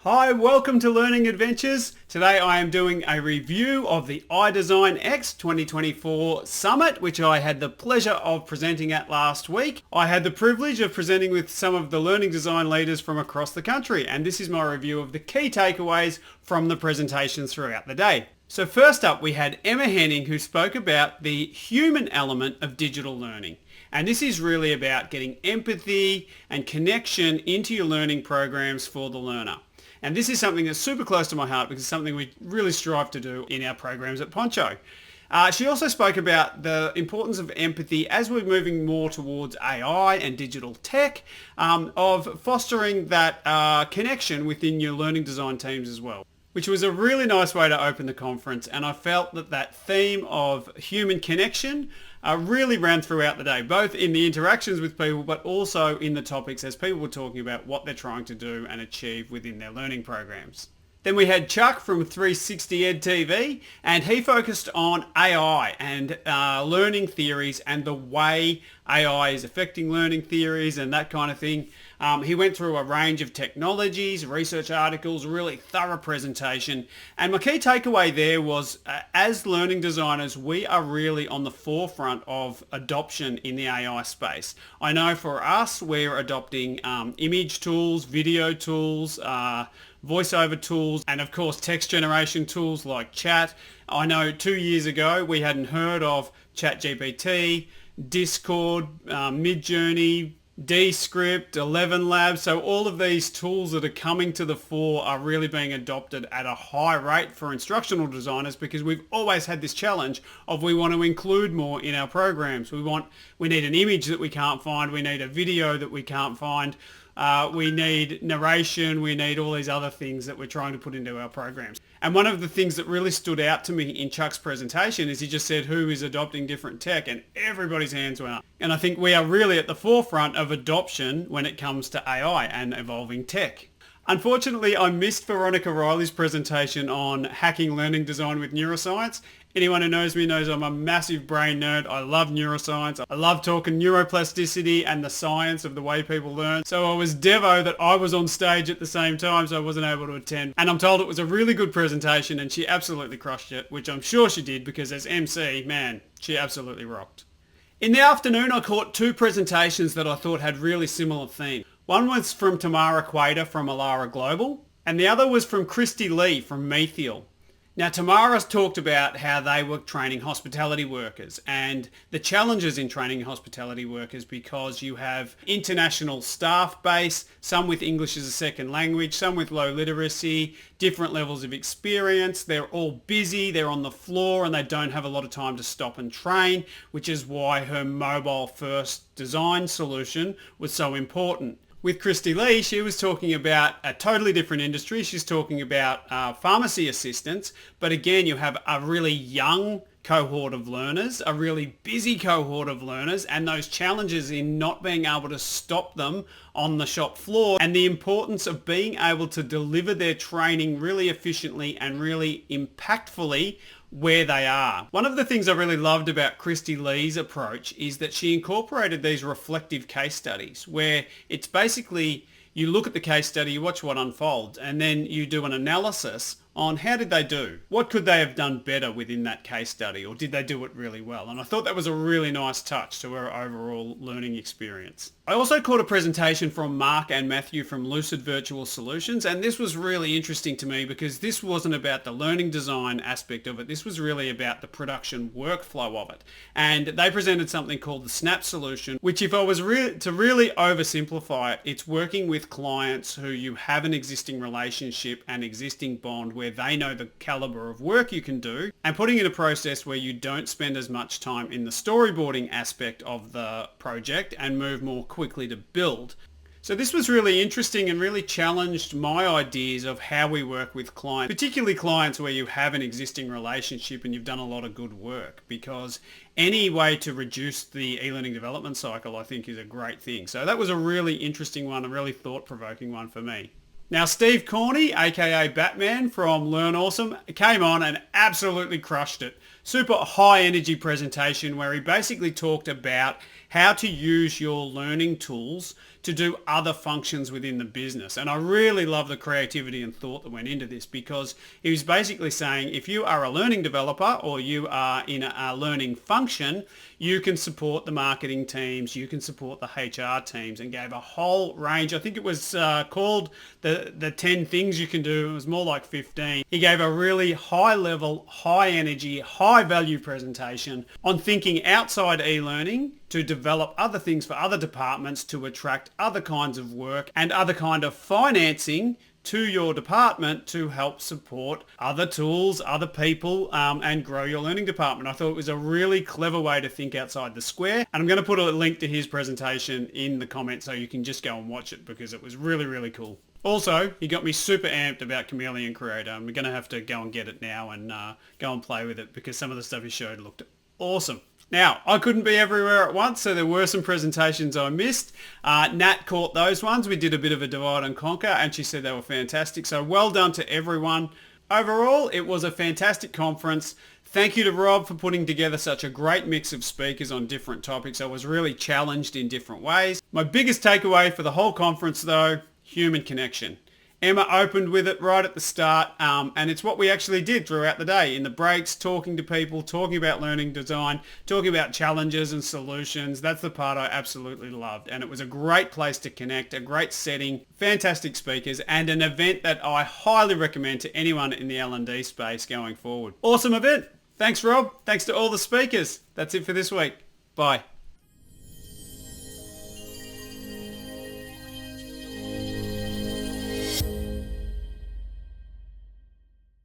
Hi, welcome to Learning Adventures. Today I am doing a review of the iDesignX 2024 Summit, which I had the pleasure of presenting at last week. I had the privilege of presenting with some of the learning design leaders from across the country, and this is my review of the key takeaways from the presentations throughout the day. So first up, we had Emma Henning, who spoke about the human element of digital learning. And this is really about getting empathy and connection into your learning programs for the learner. And this is something that's super close to my heart because it's something we really strive to do in our programs at Poncho. She also spoke about the importance of empathy as we're moving more towards AI and digital tech, of fostering that connection within your learning design teams as well, which was a really nice way to open the conference. And I felt that that theme of human connection really ran throughout the day, both in the interactions with people, but also in the topics as people were talking about what they're trying to do and achieve within their learning programs. Then we had Chuck from 360 Ed TV, and he focused on AI and learning theories and the way AI is affecting learning theories and that kind of thing. He went through a range of technologies, research articles, really thorough presentation. And my key takeaway there was, as learning designers, we are really on the forefront of adoption in the AI space. I know for us, we're adopting image tools, video tools, voiceover tools, and of course text generation tools like chat. I know 2 years ago we hadn't heard of ChatGPT, Discord, Midjourney, Descript, 11 Labs. So all of these tools that are coming to the fore are really being adopted at a high rate for instructional designers, because we've always had this challenge of we want to include more in our programs. We need an image that we can't find. We need a video that we can't find. We need narration, we need all these other things that we're trying to put into our programs. And one of the things that really stood out to me in Chuck's presentation is he just said who is adopting different tech, and everybody's hands went up. And I think we are really at the forefront of adoption when it comes to AI and evolving tech. Unfortunately, I missed Veronica Riley's presentation on hacking learning design with neuroscience. Anyone who knows me knows I'm a massive brain nerd. I love neuroscience. I love talking neuroplasticity and the science of the way people learn. So I was devo that I was on stage at the same time, so I wasn't able to attend. And I'm told it was a really good presentation and she absolutely crushed it, which I'm sure she did, because as MC, man, she absolutely rocked. In the afternoon, I caught two presentations that I thought had really similar themes. One was from Tamara Quader from Alara Global, and the other was from Christy Lee from Methiel. Now, Tamara's talked about how they were training hospitality workers and the challenges in training hospitality workers, because you have international staff base, some with English as a second language, some with low literacy, different levels of experience. They're all busy, they're on the floor, and they don't have a lot of time to stop and train, which is why her mobile first design solution was so important. With Christy Lee, she was talking about a totally different industry. She's talking about pharmacy assistants. But again, you have a really young cohort of learners, a really busy cohort of learners, and those challenges in not being able to stop them on the shop floor, and the importance of being able to deliver their training really efficiently and really impactfully where they are. One of the things I really loved about Christy Lee's approach is that she incorporated these reflective case studies, where it's basically you look at the case study, you watch what unfolds, and then you do an analysis on how did they do? What could they have done better within that case study, or did they do it really well? And I thought that was a really nice touch to her overall learning experience. I also caught a presentation from Mark and Matthew from Lucid Virtual Solutions, and this was really interesting to me because this wasn't about the learning design aspect of it. This was really about the production workflow of it. And they presented something called the Snap solution, which, if I was to really oversimplify it, it's working with clients who you have an existing relationship and existing bond where they know the caliber of work you can do, and putting in a process where you don't spend as much time in the storyboarding aspect of the project and move more quickly to build. So this was really interesting and really challenged my ideas of how we work with clients, particularly clients where you have an existing relationship and you've done a lot of good work, because any way to reduce the e-learning development cycle, I think, is a great thing. So that was a really interesting one, a really thought-provoking one for me. Now, Steve Corney, aka Batman from Learn Awesome, came on and absolutely crushed it. Super high energy presentation where he basically talked about how to use your learning tools to do other functions within the business. And I really love the creativity and thought that went into this, because he was basically saying if you are a learning developer or you are in a learning function, you can support the marketing teams, you can support the HR teams, and gave a whole range. I think it was called the 10 things you can do. It was more like 15. He gave a really high level, high energy, high value presentation on thinking outside e-learning to develop other things for other departments to attract other kinds of work and other kind of financing to your department to help support other tools, other people, and grow your learning department. I thought it was a really clever way to think outside the square. And I'm going to put a link to his presentation in the comments so you can just go and watch it, because it was really, really cool. Also, he got me super amped about Chameleon Creator. I'm going to have to go and get it now and go and play with it, because some of the stuff he showed looked awesome. Now, I couldn't be everywhere at once, so there were some presentations I missed. Nat caught those ones. We did a bit of a divide and conquer, and she said they were fantastic. So well done to everyone. Overall, it was a fantastic conference. Thank you to Rob for putting together such a great mix of speakers on different topics. I was really challenged in different ways. My biggest takeaway for the whole conference, though, human connection. Emma opened with it right at the start, and it's what we actually did throughout the day. In the breaks, talking to people, talking about learning design, talking about challenges and solutions. That's the part I absolutely loved. And it was a great place to connect, a great setting, fantastic speakers, and an event that I highly recommend to anyone in the L&D space going forward. Awesome event. Thanks, Rob. Thanks to all the speakers. That's it for this week. Bye.